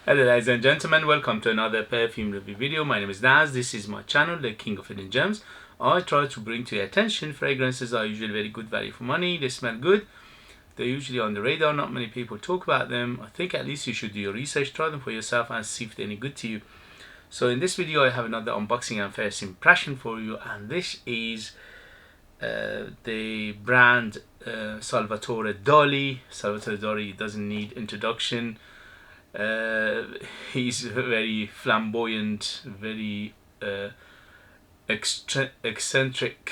Hello ladies and gentlemen, welcome to another perfume review video. My name is Naz. This is my channel, the King of Hidden Gems. I try to bring to your attention fragrances are usually very good value for money. They smell good. They're usually on the radar. Not many people talk about them. I think at least you should do your research, try them for yourself and see if they're any good to you. So in this video I have another unboxing and first impression for you, and this is the brand Salvador Dali. Salvador Dali doesn't need introduction. He's very flamboyant, very eccentric,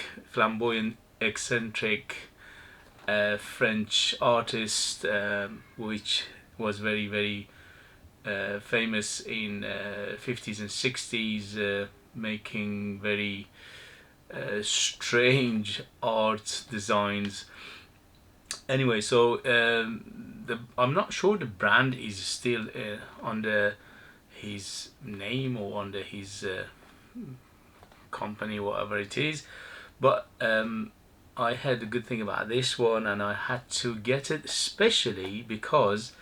French artist, which was very famous in 50s and 60s, making very strange art designs. Anyway, so I'm not sure the brand is still under his name or under his company, whatever it is, but I heard a good thing about this one and I had to get it, especially because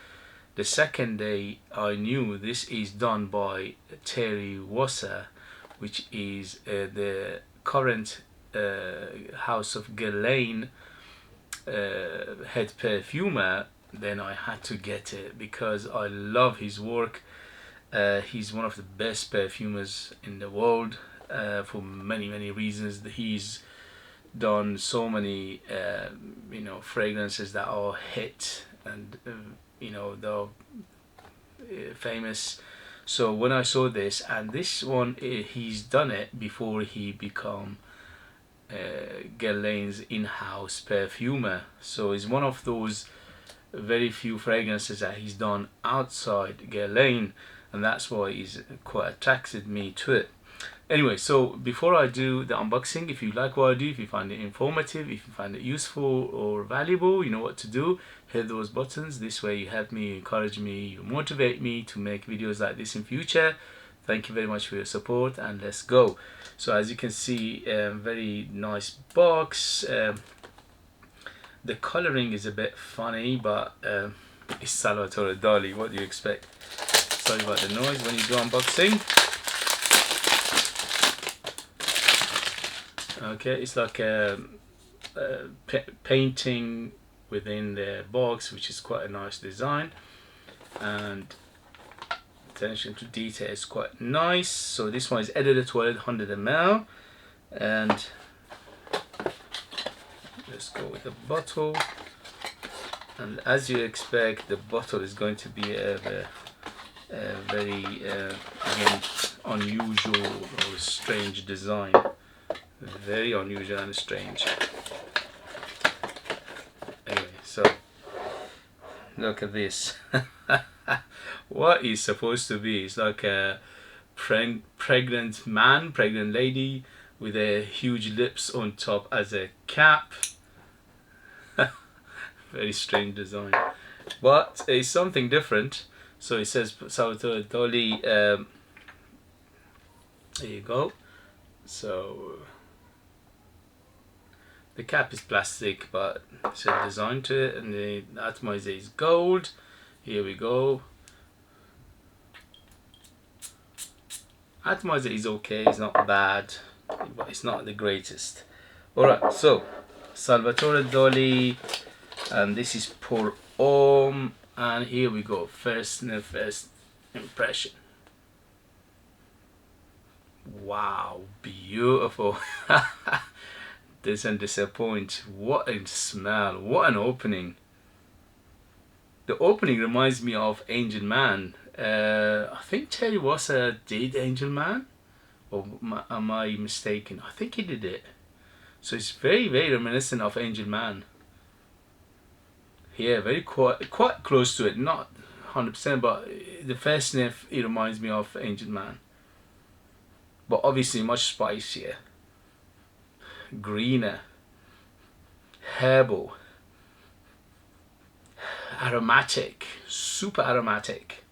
the second day I knew this is done by Thierry, which is the current House of Guerlain head perfumer. Then I had to get it because I love his work. He's one of the best perfumers in the world for many reasons. He's done so many fragrances that are hit and they're famous. So when I saw this, and this one, he's done it before he become Guerlain's in-house perfumer. So it's one of those very few fragrances that he's done outside Guerlain, and that's why he's quite attracted me to it. Anyway, so before I do the unboxing, if you like what I do, if you find it informative, if you find it useful or valuable, you know what to do. Hit those buttons. This way you help me, encourage me, you motivate me to make videos like this in future. Thank you very much for your support, and let's go. So as you can see, very nice box. The coloring is a bit funny, but it's Salvador Dali. What do you expect? Sorry about the noise when you do unboxing. Okay, it's like a painting within the box, which is quite a nice design, and attention to detail is quite nice. So this one is edited toilet 100 ml, and let's go with the bottle. And as you expect, the bottle is going to be a very again, unusual or strange design. Very unusual and strange. Anyway, so look at this. What is supposed to be? It's like a pregnant man, pregnant lady with a huge lips on top as a cap. Very strange design, but it's something different. So it says Salvador Dali. There you go. So the cap is plastic, but it's a design to it, and the atomizer is gold. Here we go. Atomizer is okay, it's not bad, but it's not the greatest. Alright, so Salvador Dali, and this is pour Homme, and here we go. First sniff, first impression. Wow, beautiful. Doesn't disappoint. What a smell, what an opening. The opening reminds me of Angel Man. I think Thierry did Angel Man, or am I mistaken? I think he did it. So it's very reminiscent of Angel Man. Yeah, very quite close to it, not 100%, but the first sniff, it reminds me of Angel Man, but obviously much spicier, greener, herbal, aromatic, super aromatic.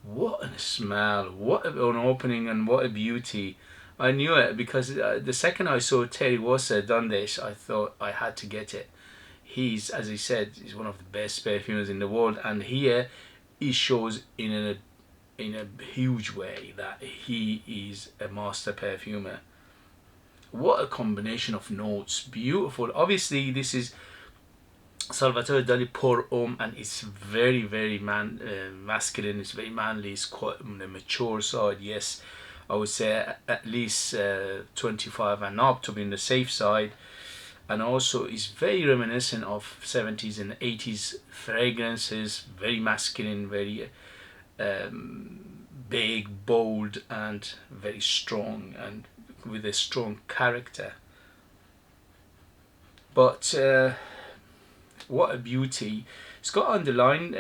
What a smell, what an opening, and what a beauty. I knew it because the second I saw Thierry done this, I thought I had to get it. He's, as he said, he's one of the best perfumers in the world, and here it shows in a huge way that he is a master perfumer. What a combination of notes, beautiful. Obviously this is Salvador Dali pour Homme, and it's very masculine, it's very manly, it's quite on the mature side. Yes, I would say at least 25 and up to be on the safe side. And also it's very reminiscent of 70s and 80s fragrances, very masculine, very big, bold, and very strong, and with a strong character. But what a beauty. It's got underlying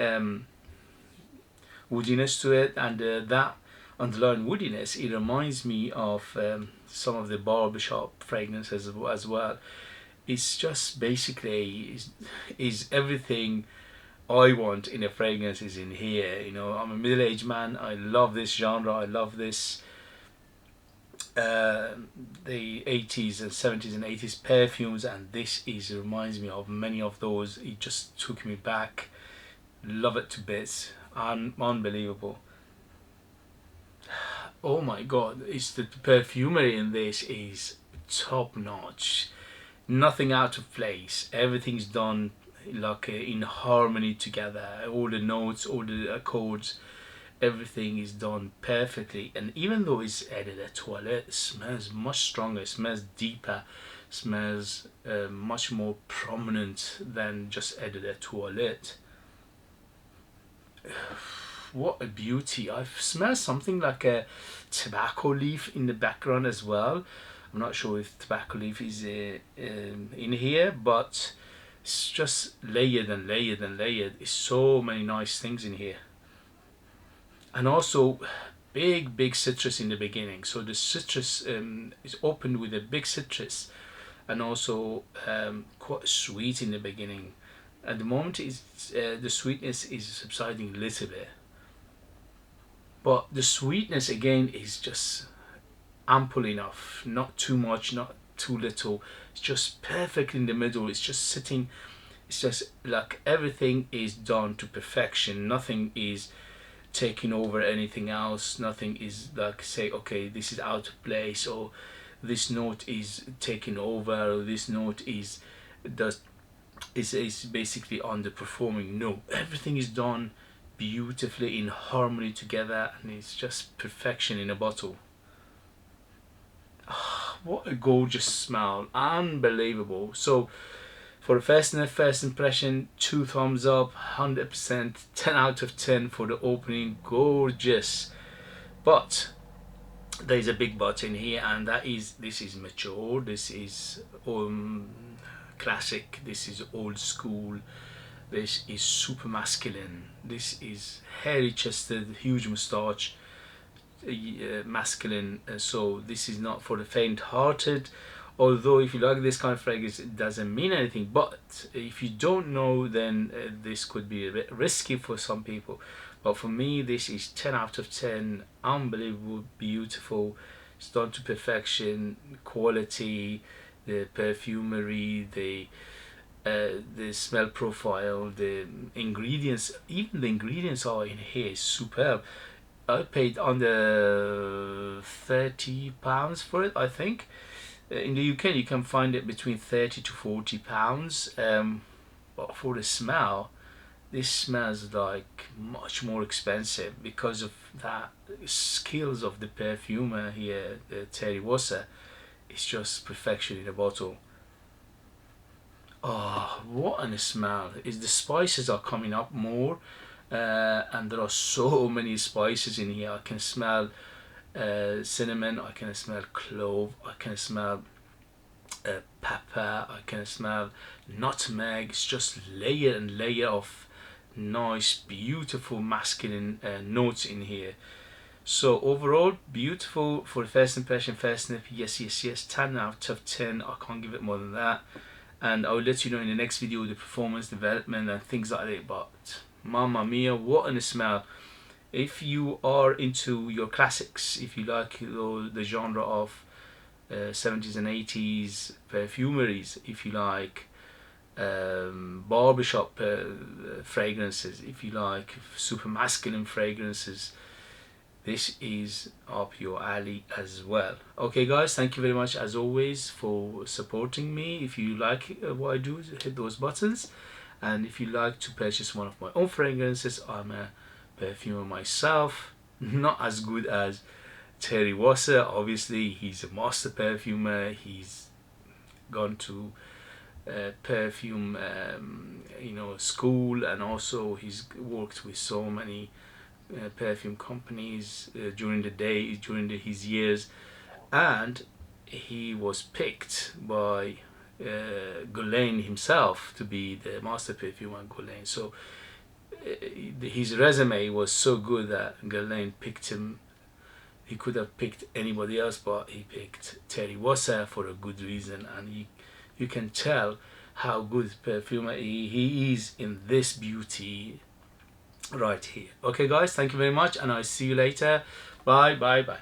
woodiness to it, and that underlying woodiness, it reminds me of some of the barbershop fragrances as well. It's just basically is everything I want in a fragrance is in here. You know, I'm a middle-aged man. I love this genre. I love this the 80s and 70s and 80s perfumes, and this reminds me of many of those. It just took me back. Love it to bits. Unbelievable. Oh my god, it's the perfumery in this is top notch. Nothing out of place. Everything's done like in harmony together. All the notes, all the chords, everything is done perfectly. And even though it's added a toilette, it smells much stronger, it smells deeper, it smells much more prominent than just added a toilette. What a beauty. I've smelled something like a tobacco leaf in the background as well. I'm not sure if tobacco leaf is in here, but it's just layered and layered and layered. It's so many nice things in here. And also big citrus in the beginning. So the citrus is opened with a big citrus, and also quite sweet in the beginning. At the moment the sweetness is subsiding a little bit, but the sweetness again is just ample enough, not too much, not too little. It's just perfect in the middle. It's just sitting, it's just like everything is done to perfection. Nothing is taking over anything else. Nothing is like say, okay, this is out of place, or this note is taking over, or this note is basically underperforming. No, everything is done beautifully in harmony together, and it's just perfection in a bottle. What a gorgeous smell, unbelievable. So for the first impression, 2 thumbs up, 100%, 10 out of 10 for the opening, gorgeous. But there's a big but in here, and that is this is mature, this is classic, this is old school, this is super masculine, this is hairy chested, huge moustache, masculine. So this is not for the faint-hearted, although if you like this kind of fragrance it doesn't mean anything. But if you don't know, then this could be a bit risky for some people. But for me, this is 10 out of 10. Unbelievable, beautiful, it's done to perfection. Quality, the perfumery, the smell profile, the ingredients, even the ingredients are in here superb. I paid under £30 for it, I think. In the UK you can find it between £30 to £40. But for the smell, this smells like much more expensive because of that skills of the perfumer here, Thierry. It's just perfection in a bottle. Oh, what a smell. Is the spices are coming up more, and there are so many spices in here. I can smell cinnamon, I can smell clove, I can smell pepper, I can smell nutmeg. It's just layer and layer of nice, beautiful masculine notes in here. So overall, beautiful for the first impression, first sniff. Yes, 10 out of 10. I can't give it more than that, and I'll let you know in the next video the performance, development, and things like that. But mamma mia, what a smell. If you are into your classics, if you like the genre of 70s and 80s perfumeries, if you like barbershop fragrances, if you like, super masculine fragrances, this is up your alley as well. Okay guys, thank you very much as always for supporting me. If you like what I do, hit those buttons, and if you like to purchase one of my own fragrances, I'm a perfumer myself, not as good as Thierry. Obviously he's a master perfumer, he's gone to perfume school, and also he's worked with so many perfume companies during the day, during his years, and he was picked by Guerlain himself to be the master perfumer at Guerlain. So his resume was so good that Guerlain picked him. He could have picked anybody else, but he picked Thierry for a good reason, and you can tell how good perfumer he is in this beauty right here. Okay guys, thank you very much, and I'll see you later. Bye bye bye.